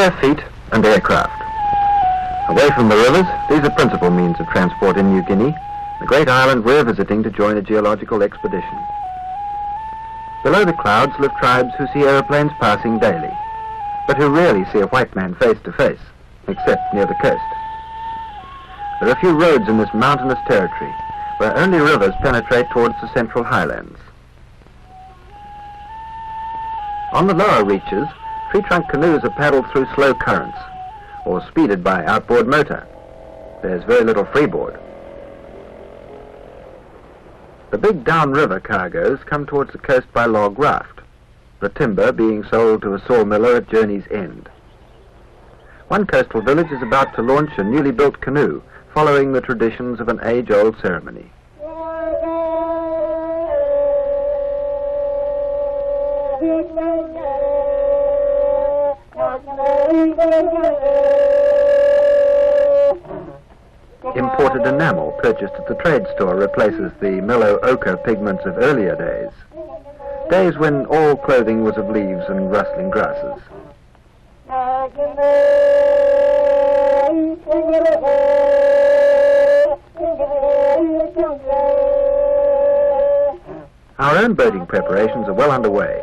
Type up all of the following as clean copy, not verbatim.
bare feet and aircraft. Away from the rivers, these are principal means of transport in New Guinea, the great island we're visiting to join a geological expedition. Below the clouds live tribes who see aeroplanes passing daily, but who rarely see a white man face to face, except near the coast. There are few roads in this mountainous territory, where only rivers penetrate towards the central highlands. On the lower reaches, tree trunk canoes are paddled through slow currents, or speeded by outboard motor. There's very little freeboard. The big downriver cargoes come towards the coast by log raft, the timber being sold to a sawmiller at journey's end. One coastal village is about to launch a newly built canoe, following the traditions of an age-old ceremony. Imported enamel purchased at the trade store replaces the mellow ochre pigments of earlier days, days when all clothing was of leaves and rustling grasses. Our own boating preparations are well underway.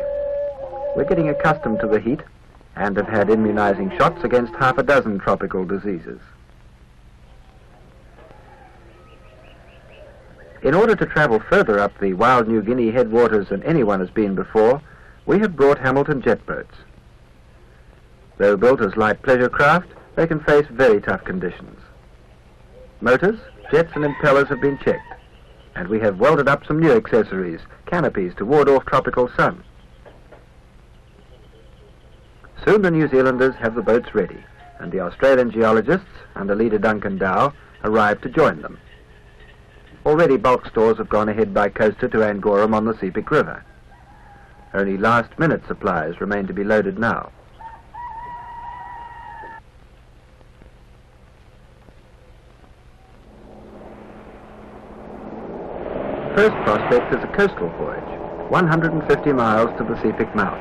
We're getting accustomed to the heat and have had immunizing shots against half a dozen tropical diseases. In order to travel further up the wild New Guinea headwaters than anyone has been before, we have brought Hamilton jet boats. Though built as light pleasure craft, they can face very tough conditions. Motors, jets and impellers have been checked, and we have welded up some new accessories, canopies to ward off tropical sun. Soon the New Zealanders have the boats ready, and the Australian geologists, under leader Duncan Dow, arrive to join them. Already bulk stores have gone ahead by coaster to Angoram on the Sepik River. Only last-minute supplies remain to be loaded now. The first prospect is a coastal voyage, 150 miles to the Sepik mouth.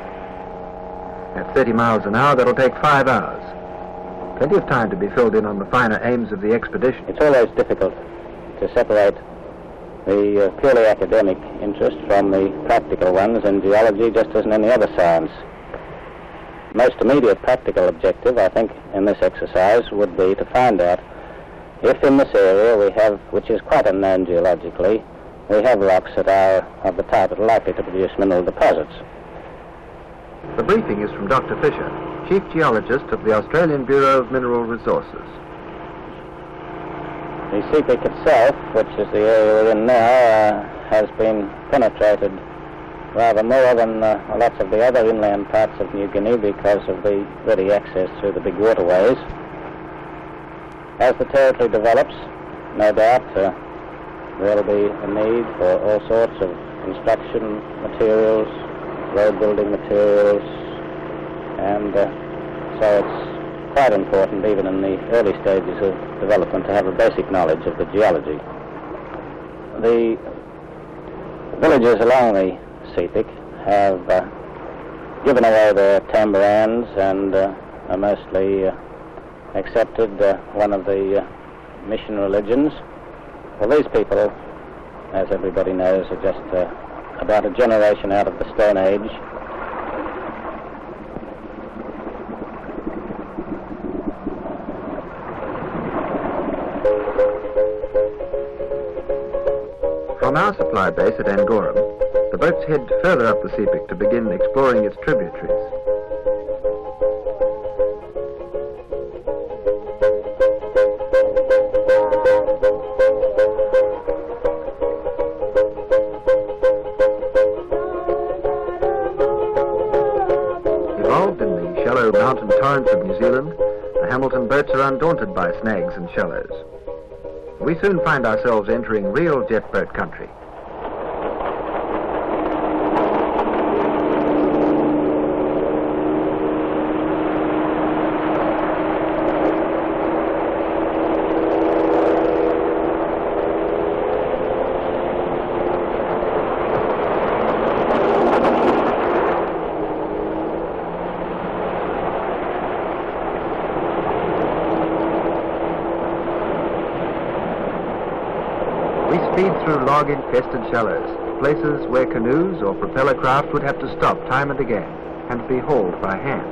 At 30 miles an hour, that'll take 5 hours. Plenty of time to be filled in on the finer aims of the expedition. It's always difficult to separate the purely academic interest from the practical ones in geology, just as in any other science. Most immediate practical objective, I think, in this exercise would be to find out if in this area we have, which is quite unknown geologically, we have rocks that are of the type that are likely to produce mineral deposits. The briefing is from Dr. Fisher, Chief Geologist of the Australian Bureau of Mineral Resources. The Sepik itself, which is the area we're in now, has been penetrated rather more than lots of the other inland parts of New Guinea because of the ready access through the big waterways. As the territory develops, no doubt there'll be a need for all sorts of construction materials, road building materials, and so it's quite important, even in the early stages of development, to have a basic knowledge of the geology. The villages along the Sepik have given away their tambourines and are mostly accepted one of the mission religions. Well, these people, as everybody knows, are just about a generation out of the Stone Age. From our supply base at Angoram, the boats head further up the Sepik to begin exploring its tributaries. Involved in the shallow mountain torrents of New Zealand, the Hamilton boats are undaunted by snags and shallows. We soon find ourselves entering real jet boat country. speed through log-infested shallows, places where canoes or propeller craft would have to stop time and again and be hauled by hand.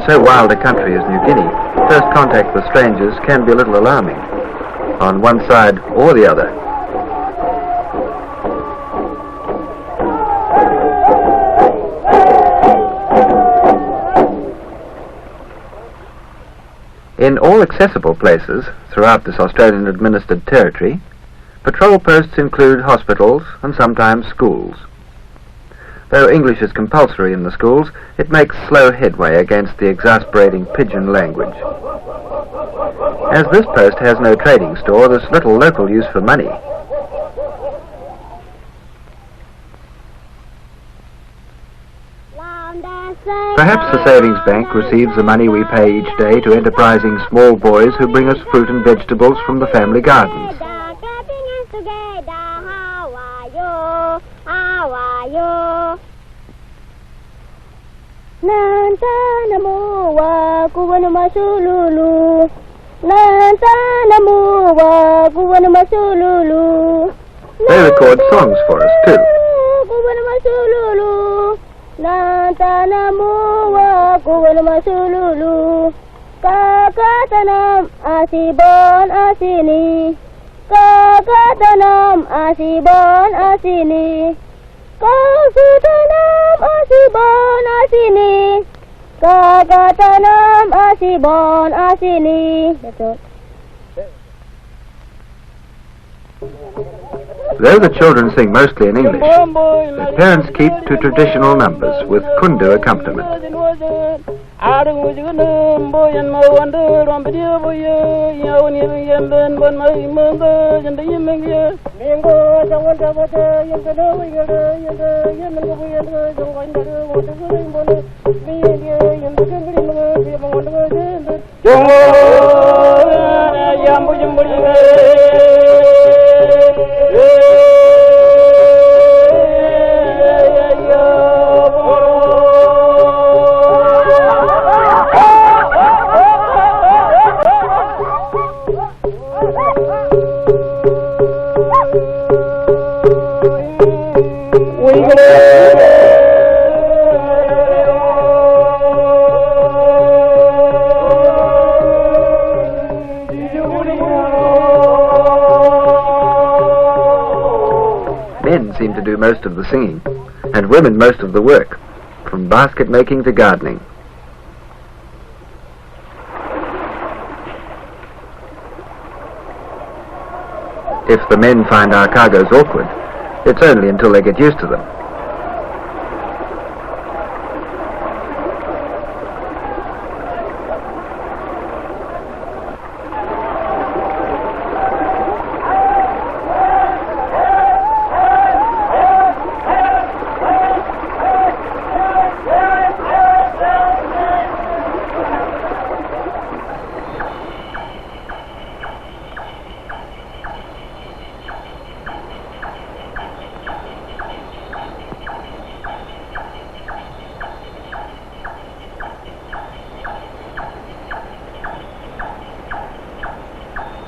So wild a country as New Guinea, first contact with strangers can be a little alarming, on one side or the other. In all accessible places throughout this Australian-administered territory, patrol posts include hospitals and sometimes schools. Though English is compulsory in the schools, it makes slow headway against the exasperating pidgin language. As this post has no trading store, there's little local use for money. Perhaps the savings bank receives the money we pay each day to enterprising small boys who bring us fruit and vegetables from the family gardens. They record songs for us too. Kakatanam asibon asini, kakatanam asibon asini, kakatanam asibon asini, kakatanam asibon asini. That's all. Though the children sing mostly in English, their parents keep to traditional numbers with kundu accompaniment. Men seem to do most of the singing, and women most of the work, from basket making to gardening. If the men find our cargoes awkward, it's only until they get used to them.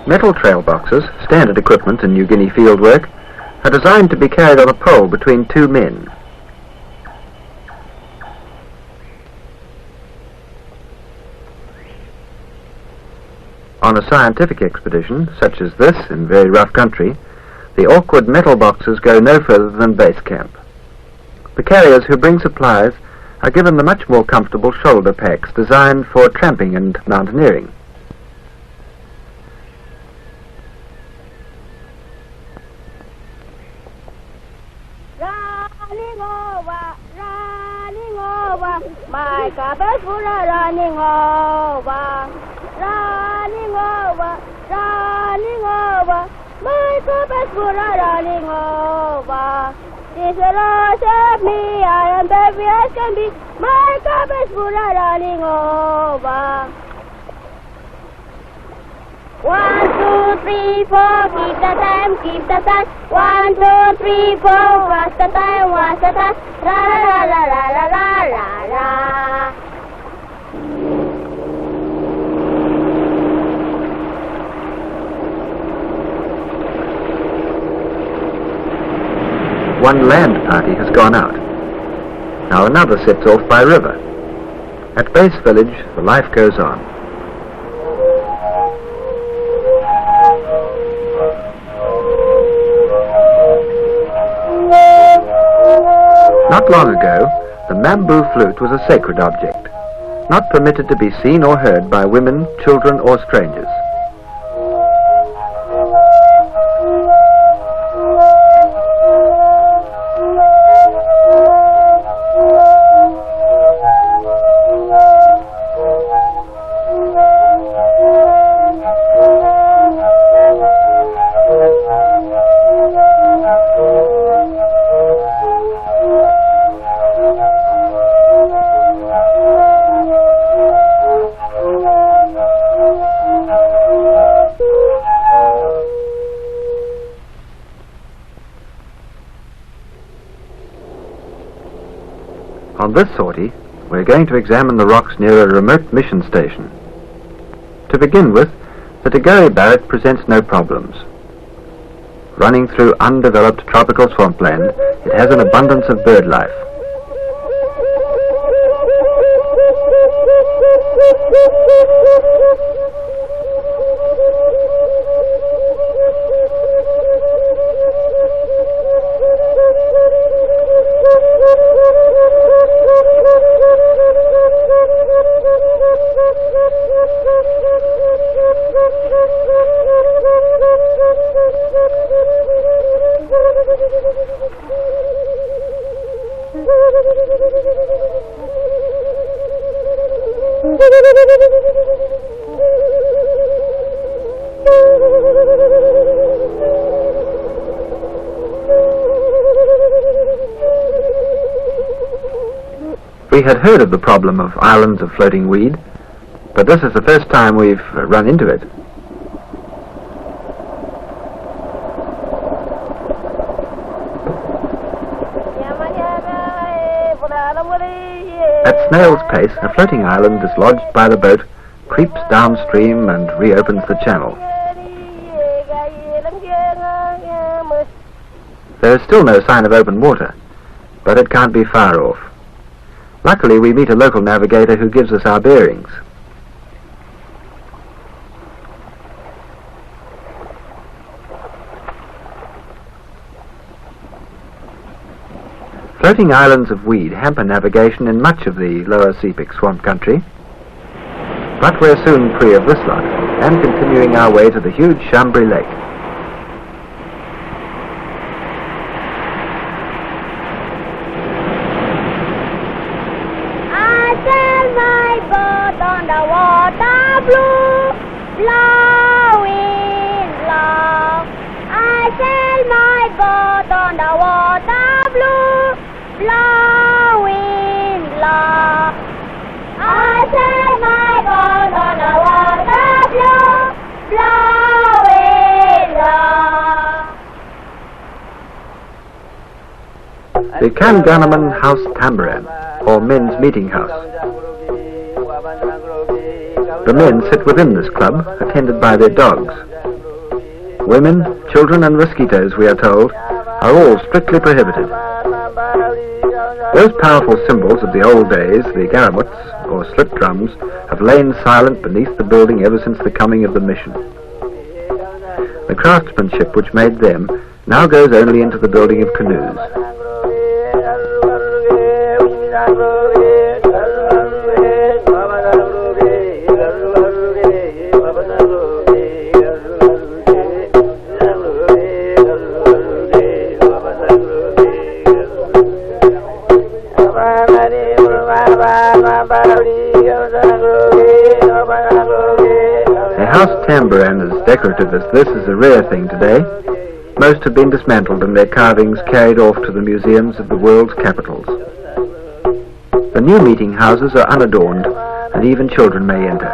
Metal trail boxes, standard equipment in New Guinea field work, are designed to be carried on a pole between two men. On a scientific expedition, such as this in very rough country, the awkward metal boxes go no further than base camp. The carriers who bring supplies are given the much more comfortable shoulder packs designed for tramping and mountaineering. My cup is full of running over, running over, running over. My cup is full of running over. This will all save me, I am baby as can be. My cup is full of running over. 1, 2, 3, 4, keep the time, keep the time. 1, 2, 3, 4, what's the time, what's the time? La la la la la la la la. One land party has gone out. Now another sets off by river. At Base Village, the life goes on. Not long ago, the bamboo flute was a sacred object, not permitted to be seen or heard by women, children, or strangers. On this sortie, we're going to examine the rocks near a remote mission station. To begin with, the Tagore barrack presents no problems. Running through undeveloped tropical swampland, it has an abundance of bird life. We had heard of the problem of islands of floating weed, but this is the first time we've run into it. At snail's pace, a floating island dislodged by the boat creeps downstream and reopens the channel. There is still no sign of open water, but it can't be far off. Luckily, we meet a local navigator who gives us our bearings. Floating islands of weed hamper navigation in much of the lower Sepik swamp country, but we're soon free of this lot and continuing our way to the huge Chambri Lake. On the water blue, blowing low. I sail my boat on the water blue, blowing low. I sail my boat on the water blue, blowing low. The Kanganaman House Tambaran, or men's meeting house. The men sit within this club, attended by their dogs. Women, children and mosquitoes, we are told, are all strictly prohibited. Those powerful symbols of the old days, the garamuts, or slit drums, have lain silent beneath the building ever since the coming of the mission. The craftsmanship which made them now goes only into the building of canoes. A house tambourine as decorative as this is a rare thing today. Most have been dismantled and their carvings carried off to the museums of the world's capitals. The new meeting houses are unadorned, and even children may enter.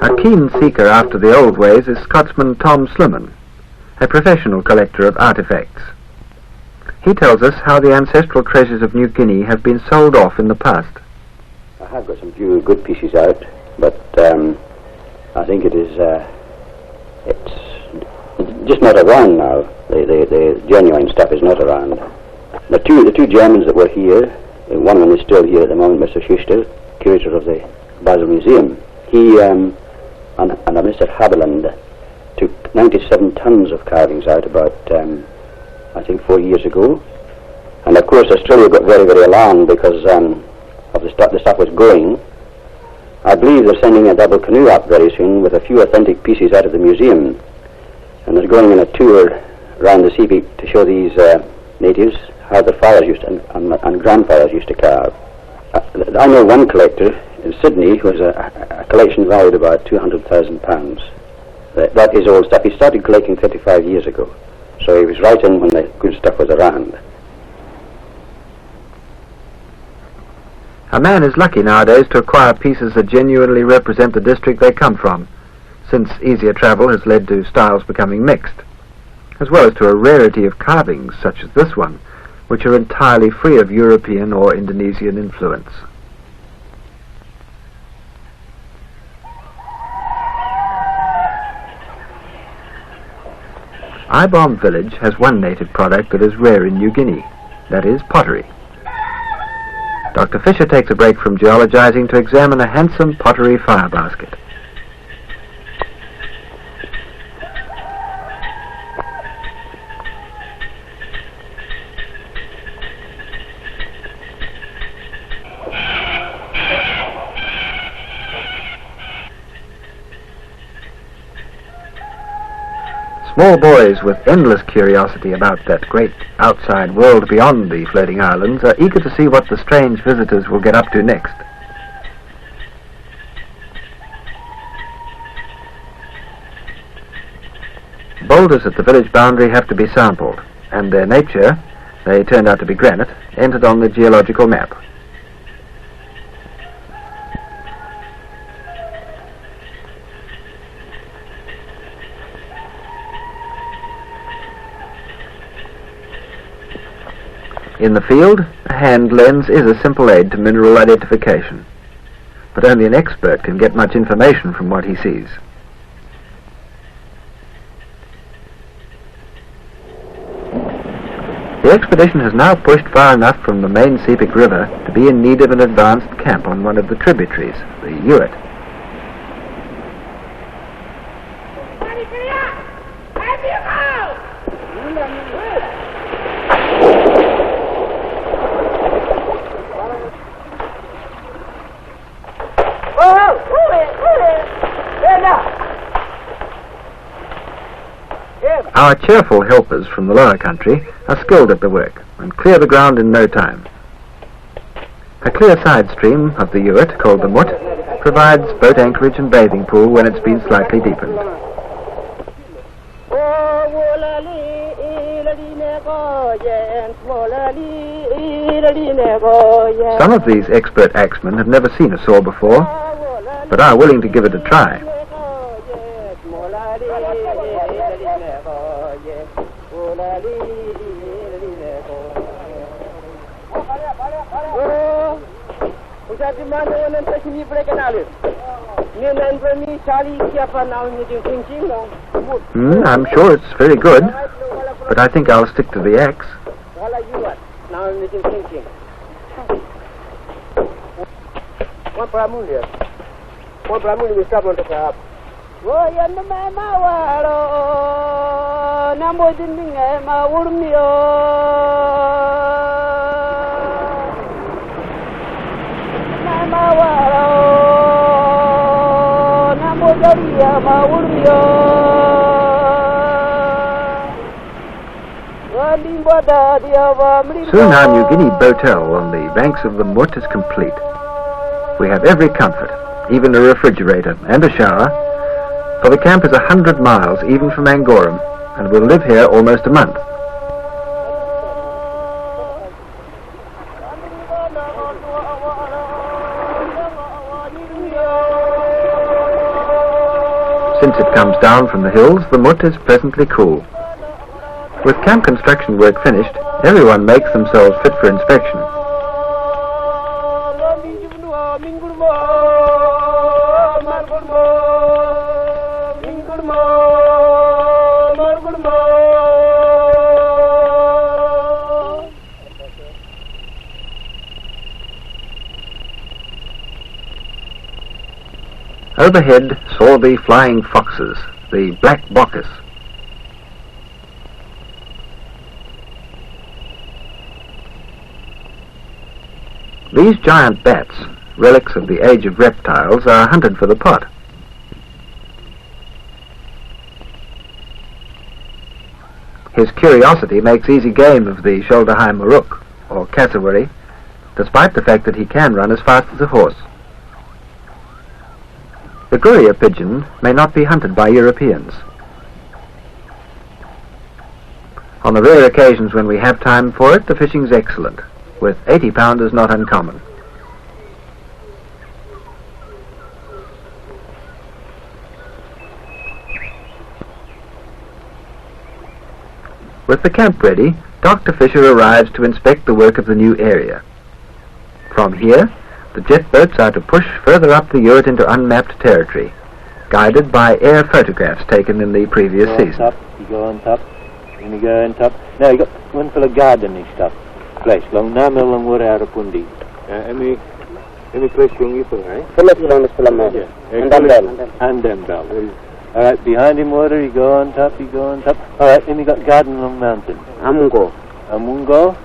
A keen seeker after the old ways is Scotsman Tom Slimman, a professional collector of artifacts. He tells us how the ancestral treasures of New Guinea have been sold off in the past. I have got some few good pieces out, but I think it's just not around now. The genuine stuff is not around. The two Germans that were here, one of them is still here at the moment, Mr. Schuster, curator of the Basel Museum. He and a Mr. Haberland took 97 tons of carvings out about, I think, 4 years ago. And of course Australia got very, very alarmed because of the stuff was going. I believe they're sending a double canoe up very soon with a few authentic pieces out of the museum. And they're going on a tour around the Sepik to show these natives how their fathers used to, and grandfathers used to carve. I know one collector in Sydney who has a collection valued about £200,000. That is old stuff. He started collecting 35 years ago, so he was right in when the good stuff was around. A man is lucky nowadays to acquire pieces that genuinely represent the district they come from, since easier travel has led to styles becoming mixed, as well as to a rarity of carvings such as this one, which are entirely free of European or Indonesian influence. Ibom village has one native product that is rare in New Guinea, that is pottery. Dr. Fisher takes a break from geologizing to examine a handsome pottery fire basket. Small boys with endless curiosity about that great outside world beyond the floating islands are eager to see what the strange visitors will get up to next. Boulders at the village boundary have to be sampled, and their nature, they turned out to be granite, entered on the geological map. In the field, a hand lens is a simple aid to mineral identification, but only an expert can get much information from what he sees. The expedition has now pushed far enough from the main Sepik River to be in need of an advanced camp on one of the tributaries, the Uet. Our cheerful helpers from the lower country are skilled at the work and clear the ground in no time. A clear side stream of the Uet, called the Mut, provides boat anchorage and bathing pool when it's been slightly deepened. Some of these expert axemen have never seen a saw before, but are willing to give it a try. I'm sure it's very good, but I think I'll stick to the axe. Soon our New Guinea botel on the banks of the Mut is complete. We have every comfort, even a refrigerator and a shower, for the camp is 100 miles even from Angoram, and we'll live here almost a month. Since it comes down from the hills, the Mut is pleasantly cool. With camp construction work finished, everyone makes themselves fit for inspection. Overhead soar the flying foxes, the black bockus. These giant bats, relics of the age of reptiles, are hunted for the pot. His curiosity makes easy game of the shoulder-high muruk, or cassowary, despite the fact that he can run as fast as a horse. The courier pigeon may not be hunted by Europeans. On the rare occasions when we have time for it, the fishing's excellent, with 80-pounders not uncommon. With the camp ready, Dr. Fisher arrives to inspect the work of the new area. From here, the jet boats are to push further up the Urt into unmapped territory, guided by air photographs taken in the previous season. You go on top, and you go on top. Now you got one full of gardening stuff. Place long nama long water out of pundi. Any place long you put, right? And then bell. All right, behind him water, you go on top, All right, then you got garden long mountain. Amungo,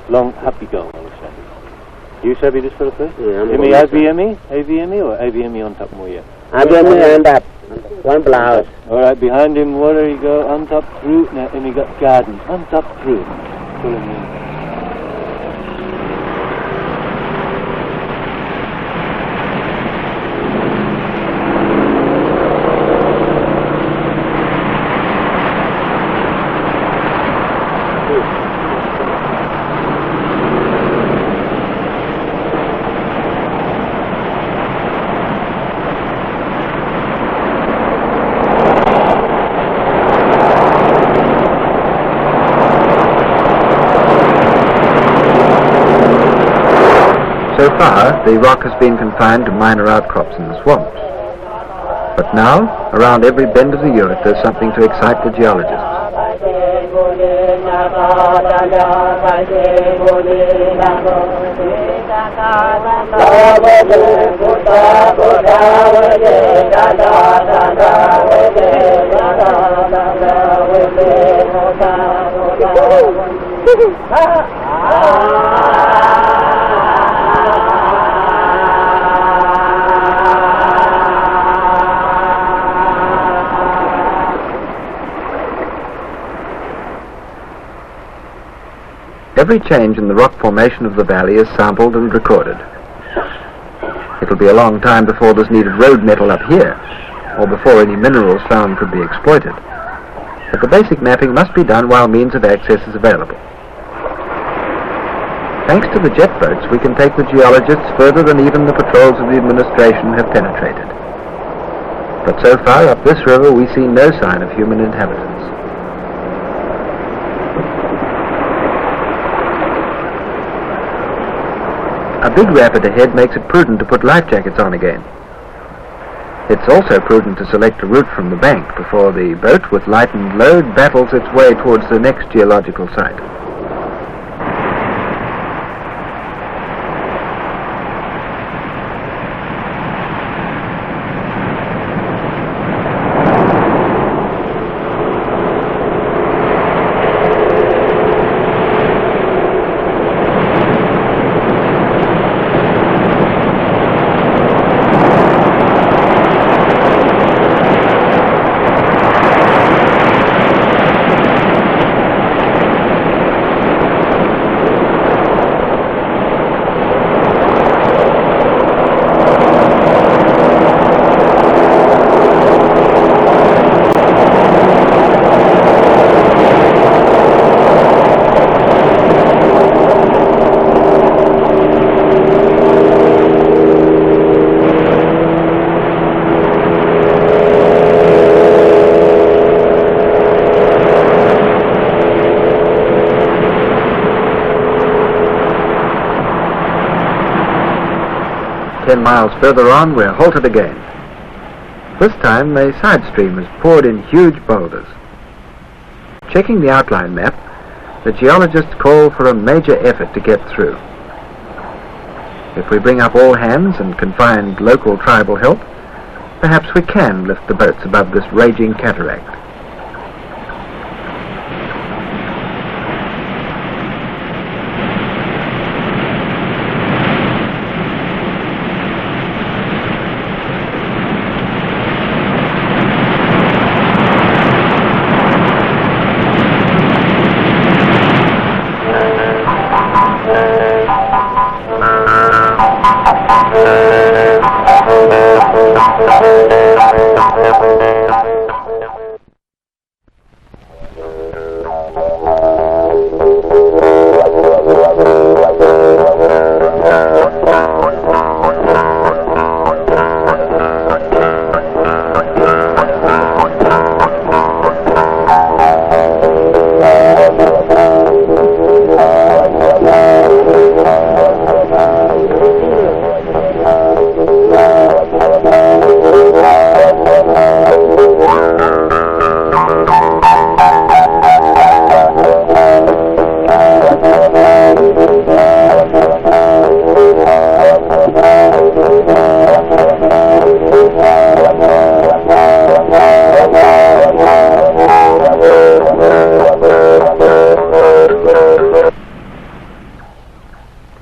long happy go. You sabi this for the place? Yeah, AVME or AVME on top more yet? AVME and up. One blouse. All right, behind him water, you go on top through. Now, and you got garden on top through. Pull him in. So far, the rock has been confined to minor outcrops in the swamps. But now, around every bend of the Urt, there's something to excite the geologists. Every change in the rock formation of the valley is sampled and recorded. It'll be a long time before there's needed road metal up here, or before any minerals found could be exploited. But the basic mapping must be done while means of access is available. Thanks to the jet boats, we can take the geologists further than even the patrols of the administration have penetrated. But so far up this river we see no sign of human inhabitants. A big rapid ahead makes it prudent to put life jackets on again. It's also prudent to select a route from the bank before the boat with lightened load battles its way towards the next geological site. Miles further on, we're halted again. This time, a side stream is poured in huge boulders. Checking the outline map, the geologists call for a major effort to get through. If we bring up all hands and can find local tribal help, perhaps we can lift the boats above this raging cataract.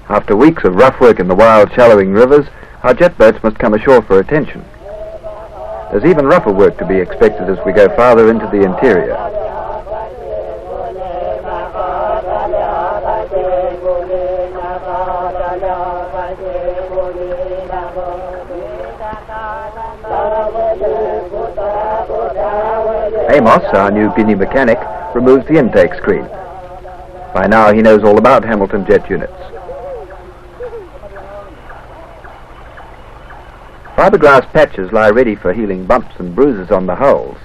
After weeks of rough work in the wild, shallowing rivers, our jet boats must come ashore for attention. There's even rougher work to be expected as we go farther into the interior. Amos, our New Guinea mechanic, removes the intake screen. By now he knows all about Hamilton jet units. Fiberglass patches lie ready for healing bumps and bruises on the hulls.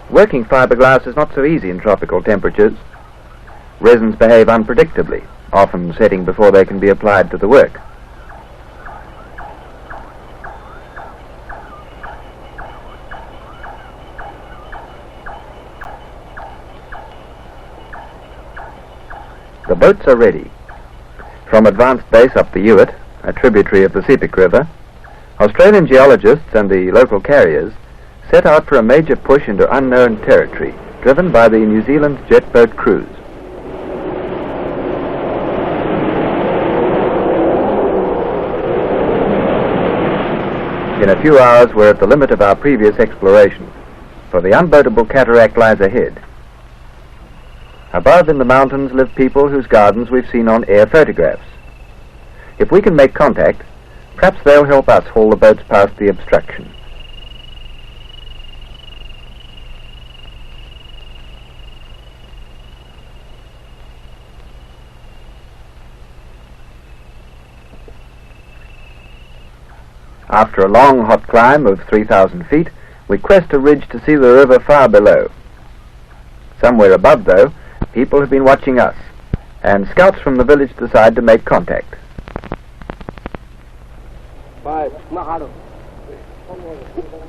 Working fiberglass is not so easy in tropical temperatures. Resins behave unpredictably, often setting before they can be applied to the work. The boats are ready. From Advanced Base up the Hewitt, a tributary of the Sepik River, Australian geologists and the local carriers set out for a major push into unknown territory, driven by the New Zealand jet boat crews. In a few hours we're at the limit of our previous exploration, for the unboatable cataract lies ahead. Above in the mountains live people whose gardens we've seen on air photographs. If we can make contact, perhaps they'll help us haul the boats past the obstruction. After a long, hot climb of 3,000 feet, we crest a ridge to see the river far below. Somewhere above, though, people have been watching us, and scouts from the village decide to make contact.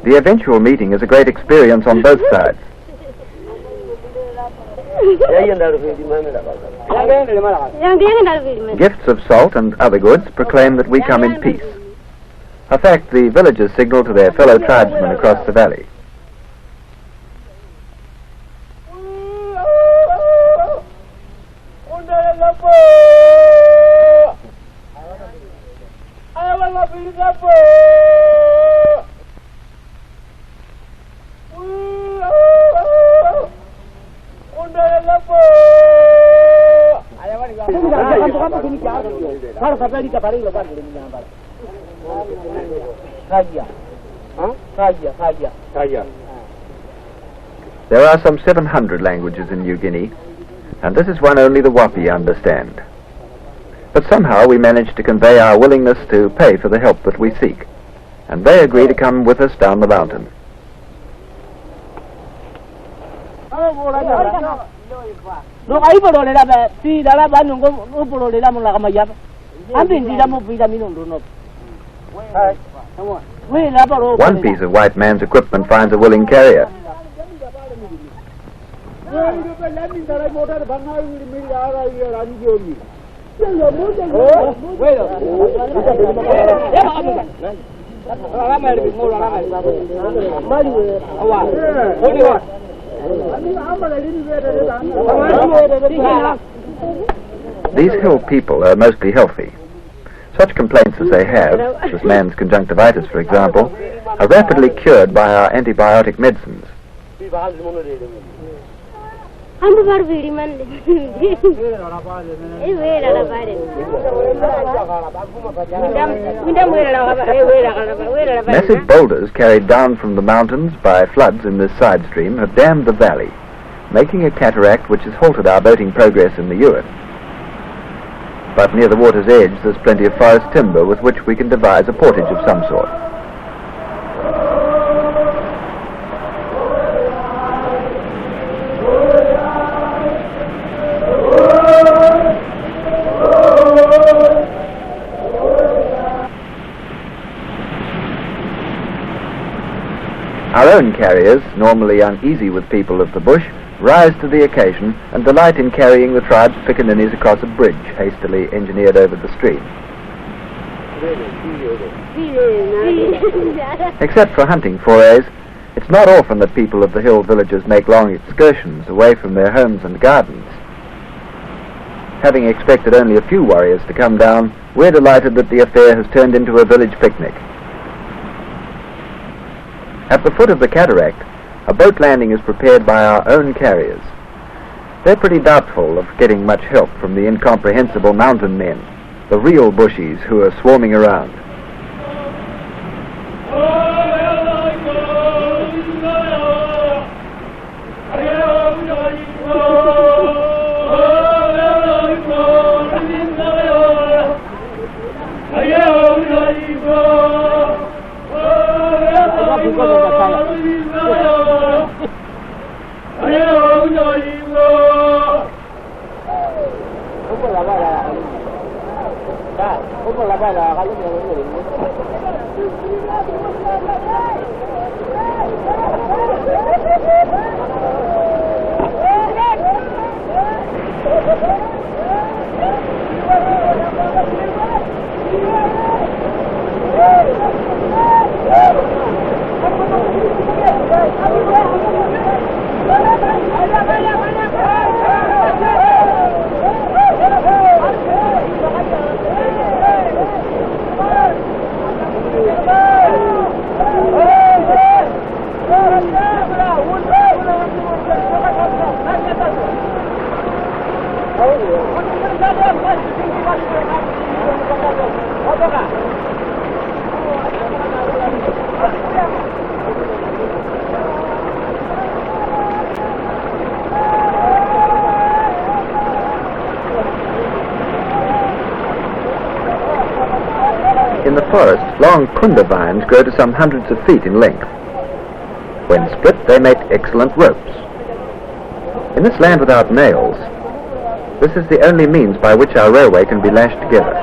The eventual meeting is a great experience on both sides. Gifts of salt and other goods proclaim that we come in peace. A fact the villagers signal to their fellow tribesmen across the valley. There are some 700 languages in New Guinea, and this is one only the Wapi understand. But somehow we manage to convey our willingness to pay for the help that we seek, and they agree to come with us down the mountain. One piece of white man's equipment finds a willing carrier. These hill people are mostly healthy. Such complaints as they have, such as man's conjunctivitis for example, are rapidly cured by our antibiotic medicines. Massive boulders carried down from the mountains by floods in this side stream have dammed the valley, making a cataract which has halted our boating progress in the Ewart. But near the water's edge there's plenty of forest timber with which we can devise a portage of some sort. Our own carriers, normally uneasy with people of the bush, rise to the occasion and delight in carrying the tribe's pickaninnies across a bridge hastily engineered over the stream. Except for hunting forays, it's not often that people of the hill villages make long excursions away from their homes and gardens. Having expected only a few warriors to come down, we're delighted that the affair has turned into a village picnic. At the foot of the cataract, a boat landing is prepared by our own carriers. They're pretty doubtful of getting much help from the incomprehensible mountain men, the real bushies who are swarming around. In the forest, long kunda vines grow to some hundreds of feet in length. When split, they make excellent ropes. In this land without nails, this is the only means by which our railway can be lashed together.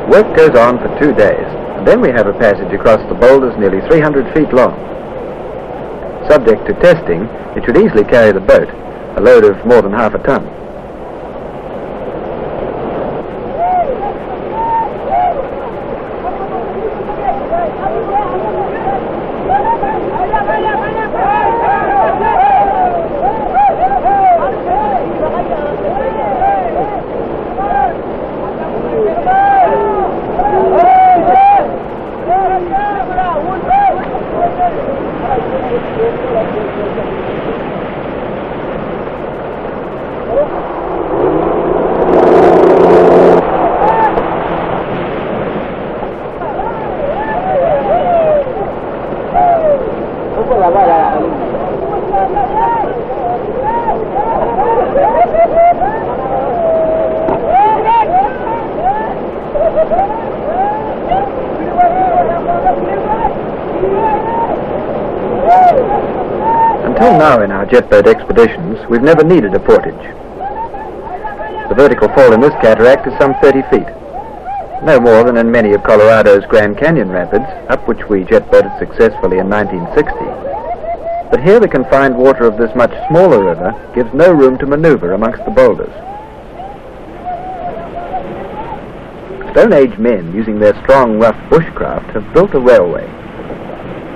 Work goes on for 2 days, and then we have a passage across the boulders nearly 300 feet long. Subject to testing, it should easily carry the boat, a load of more than half a ton. Until now in our jet boat expeditions, we've never needed a portage. The vertical fall in this cataract is some 30 feet, no more than in many of Colorado's Grand Canyon rapids, up which we jet boated successfully in 1960. But here the confined water of this much smaller river gives no room to maneuver amongst the boulders. Stone Age men, using their strong, rough bushcraft, have built a railway.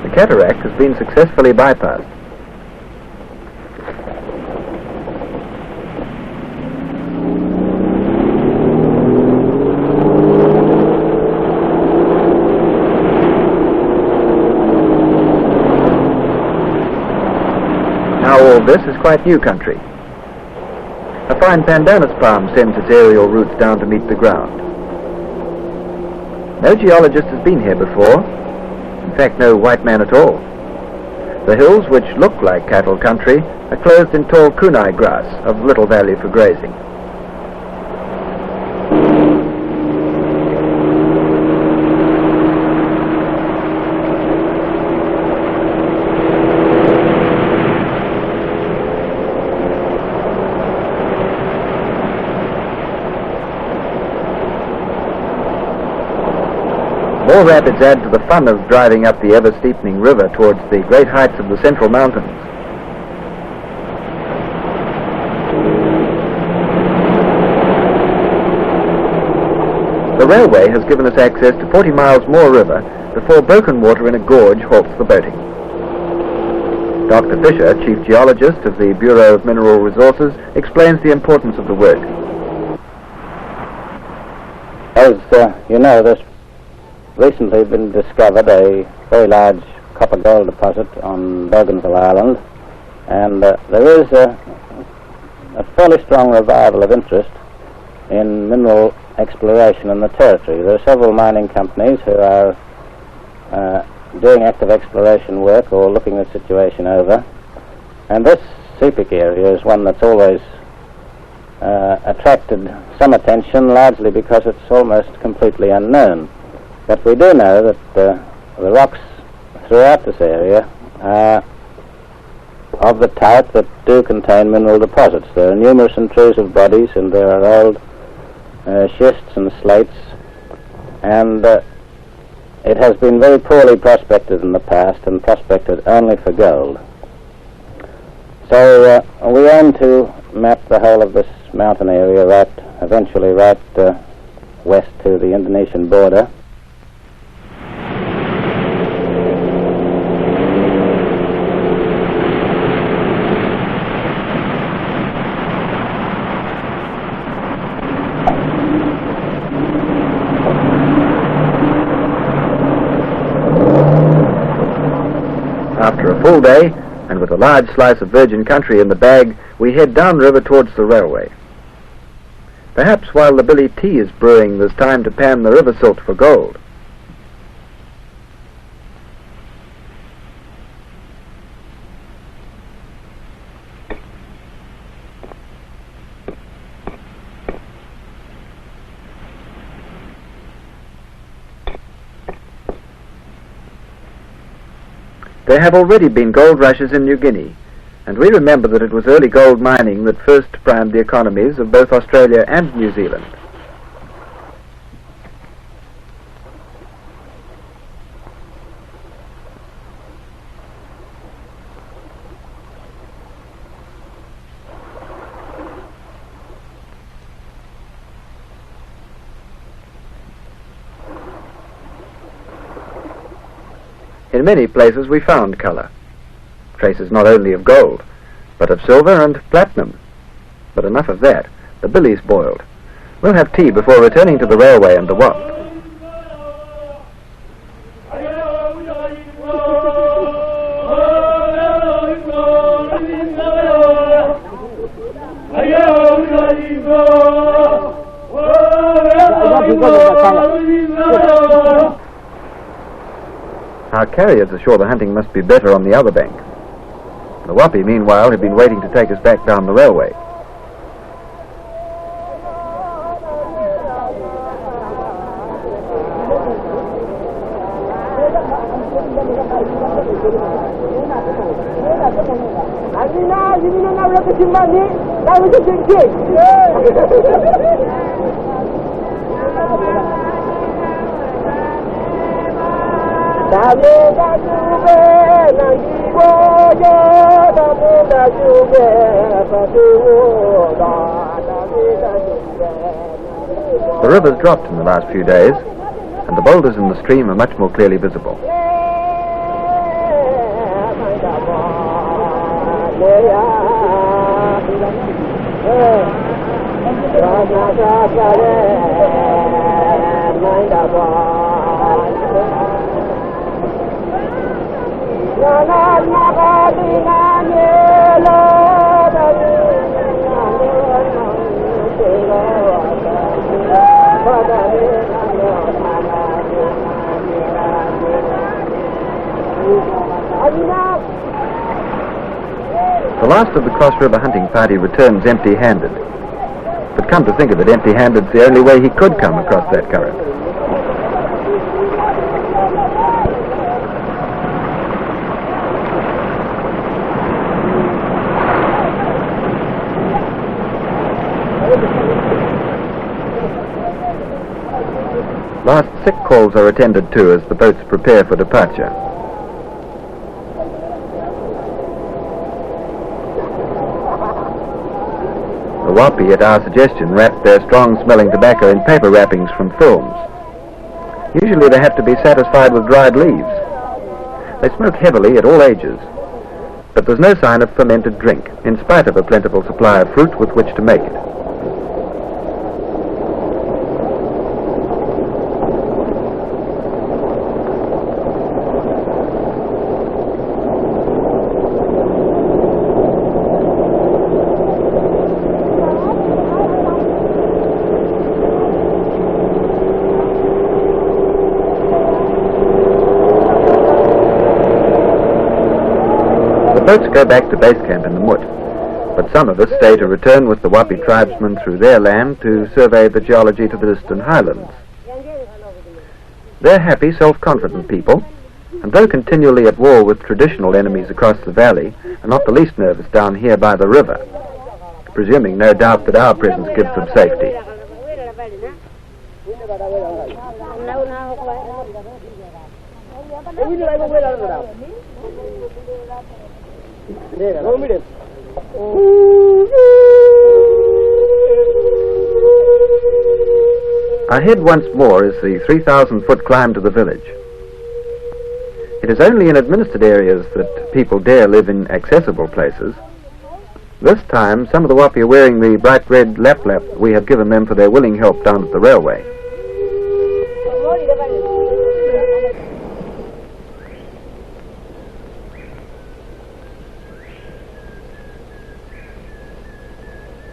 The cataract has been successfully bypassed. Now all this is quite new country. A fine pandanus palm sends its aerial roots down to meet the ground. No geologist has been here before. In fact, no white man at all. The hills, which look like cattle country, are clothed in tall kunai grass of little value for grazing. More rapids add to the fun of driving up the ever-steepening river towards the great heights of the central mountains. The railway has given us access to 40 miles more river before broken water in a gorge halts the boating. Dr. Fisher, Chief Geologist of the Bureau of Mineral Resources, explains the importance of the work. As you know, there's recently been discovered a very large copper-gold deposit on Bougainville Island, and there is a fairly strong revival of interest in mineral exploration in the territory. There are several mining companies who are doing active exploration work or looking the situation over, and this Sepik area is one that's always attracted some attention, largely because it's almost completely unknown. But we do know that the rocks throughout this area are of the type that do contain mineral deposits. There are numerous intrusive bodies, and there are old schists and slates, and it has been very poorly prospected in the past and prospected only for gold. So we aim to map the whole of this mountain area eventually right west to the Indonesian border. full day, and with a large slice of virgin country in the bag, we head downriver towards the railway. Perhaps while the billy tea is brewing, there's time to pan the river silt for gold. There have already been gold rushes in New Guinea, and we remember that it was early gold mining that first primed the economies of both Australia and New Zealand. In many places we found colour, traces not only of gold, but of silver and platinum. But enough of that. The billy's boiled. We'll have tea before returning to the railway and the WAP. Our carriers are sure the hunting must be better on the other bank. The Wapi, meanwhile, had been waiting to take us back down the railway. The river's dropped in the last few days, and the boulders in the stream are much more clearly visible. The last of the cross-river hunting party returns empty-handed. But come to think of it, empty-handed's the only way he could come across that current. Last sick calls are attended to as the boats prepare for departure. The Wapi, at our suggestion, wrap their strong-smelling tobacco in paper wrappings from films. Usually they have to be satisfied with dried leaves. They smoke heavily at all ages, but there's no sign of fermented drink, in spite of a plentiful supply of fruit with which to make it. The boats go back to base camp in the Mut, but some of us stay to return with the Wapi tribesmen through their land to survey the geology to the distant highlands. They're happy, self-confident people, and though continually at war with traditional enemies across the valley, are not the least nervous down here by the river, presuming no doubt that our presence gives them safety. Ahead once more is the 3,000-foot climb to the village. It is only in administered areas that people dare live in accessible places. This time, some of the Wapi are wearing the bright red lap-lap we have given them for their willing help down at the railway.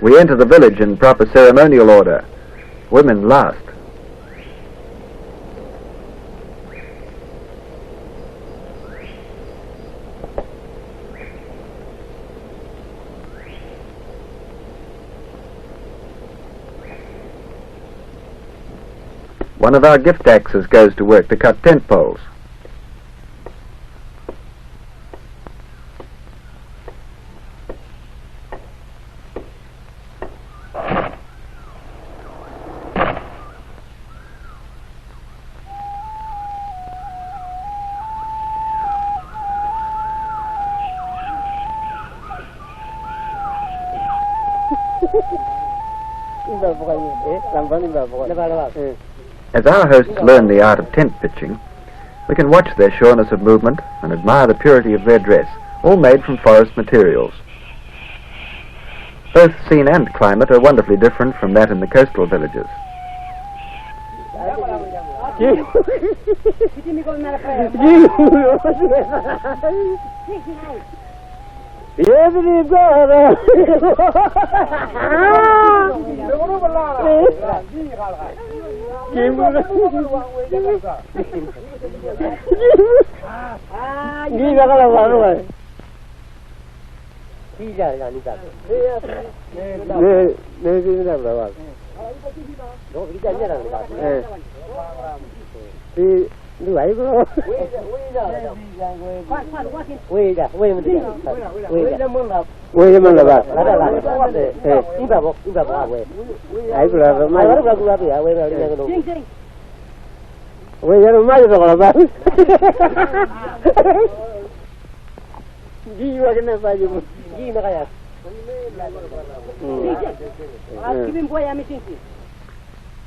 We enter the village in proper ceremonial order. Women last. One of our gift axes goes to work to cut tent poles. As our hosts learn the art of tent pitching, we can watch their sureness of movement and admire the purity of their dress, all made from forest materials. Both scene and climate are wonderfully different from that in the coastal villages.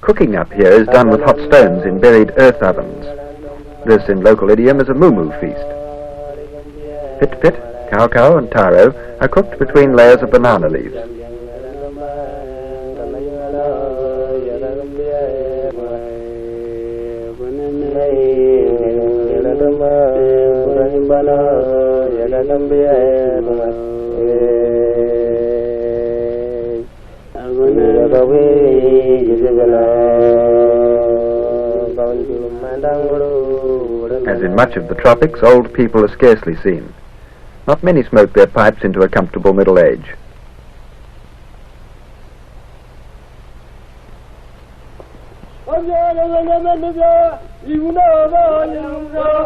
Cooking up here is done with hot stones in buried earth ovens. This, in local idiom, is a moo-moo feast. Pit-pit, cow-cow and taro are cooked between layers of banana leaves. As in much of the tropics, old people are scarcely seen. Not many smoke their pipes into a comfortable middle age.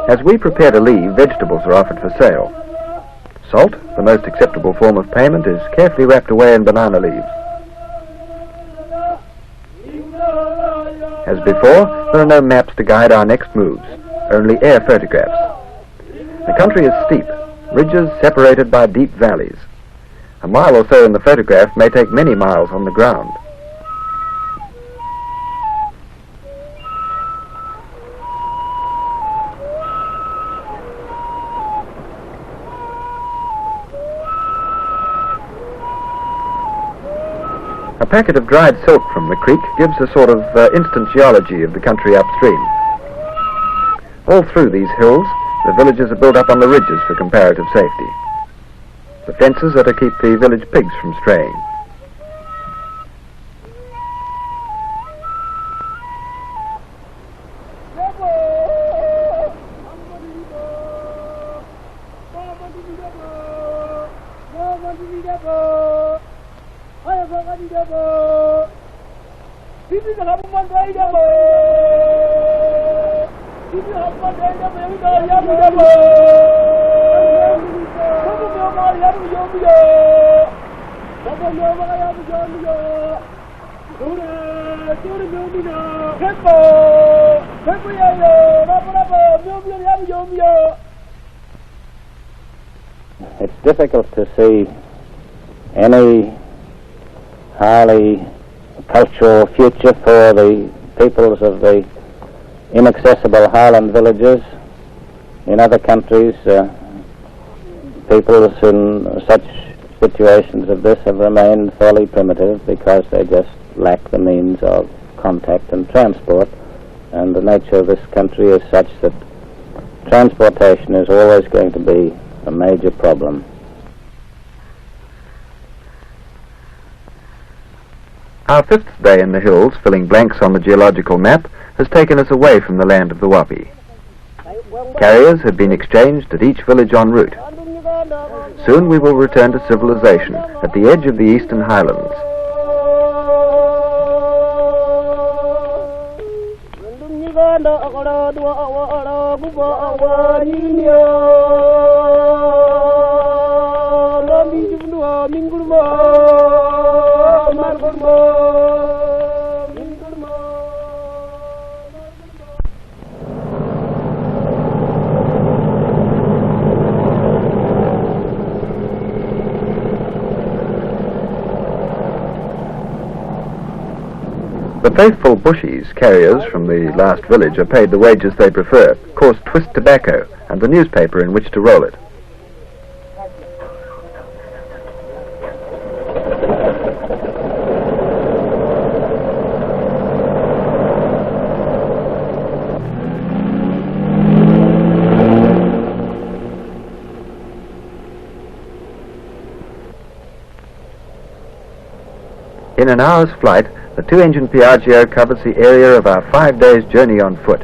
As we prepare to leave, vegetables are offered for sale. Salt, the most acceptable form of payment, is carefully wrapped away in banana leaves. As before, there are no maps to guide our next moves, only air photographs. The country is steep, ridges separated by deep valleys. A mile or so in the photograph may take many miles on the ground. A packet of dried silk from the creek gives a sort of instant geology of the country upstream. All through these hills, the villages are built up on the ridges for comparative safety. The fences are to keep the village pigs from straying. It's difficult to see any highly cultural future for the peoples of the inaccessible highland villages. In other countries, peoples in such situations of this have remained fairly primitive because they just lack the means of contact and transport, and the nature of this country is such that transportation is always going to be a major problem. Our fifth day in the hills, filling blanks on the geological map, has taken us away from the land of the Wapi. Carriers have been exchanged at each village en route. Soon we will return to civilization at the edge of the Eastern Highlands. The faithful bushies, carriers from the last village, are paid the wages they prefer, coarse twist tobacco, and the newspaper in which to roll it. In an hour's flight, the two-engine Piaggio covers the area of our 5 days' journey on foot.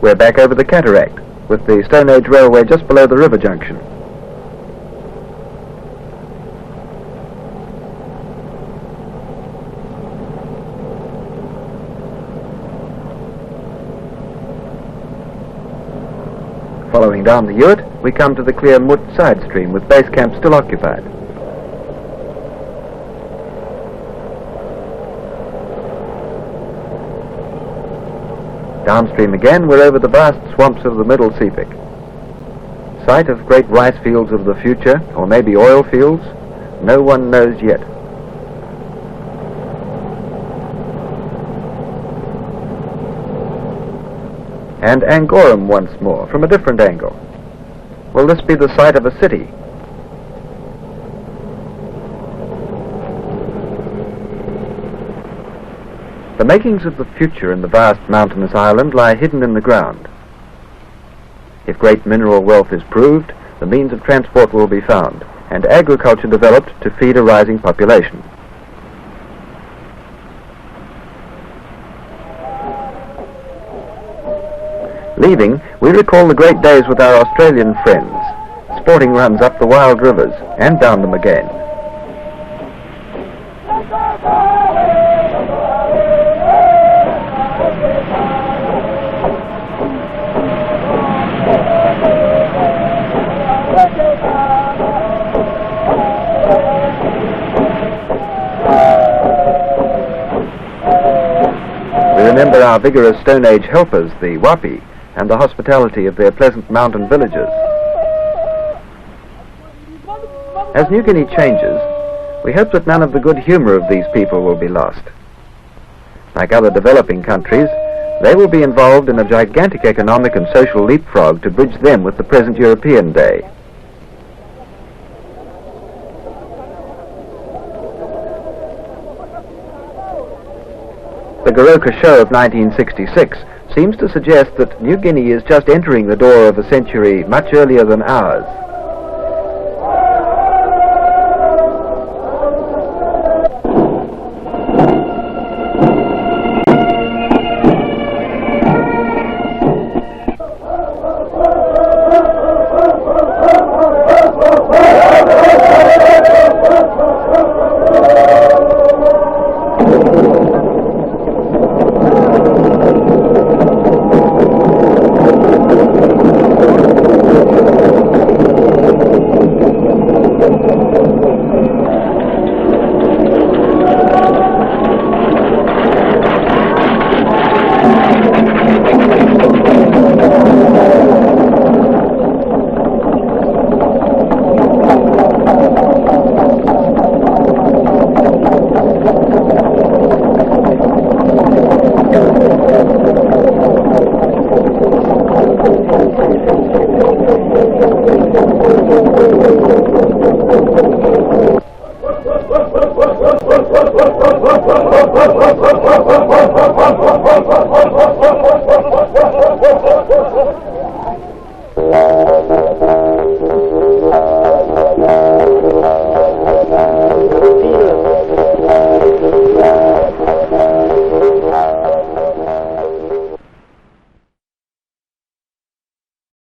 We're back over the cataract, with the Stone Age railway just below the river junction. Following down the Ewart, we come to the clear Mut side stream, with base camp still occupied. Downstream again, we're over the vast swamps of the Middle Sepik. Site of great rice fields of the future, or maybe oil fields, no one knows yet. And Angoram once more, from a different angle. Will this be the site of a city? The makings of the future in the vast mountainous island lie hidden in the ground. If great mineral wealth is proved, the means of transport will be found, and agriculture developed to feed a rising population. Leaving, we recall the great days with our Australian friends, sporting runs up the wild rivers and down them again. We remember our vigorous Stone Age helpers, the Wapi, and the hospitality of their pleasant mountain villages. As New Guinea changes, we hope that none of the good humor of these people will be lost. Like other developing countries, they will be involved in a gigantic economic and social leapfrog to bridge them with the present European day. The Goroka show of 1966 seems to suggest that New Guinea is just entering the door of a century much earlier than ours.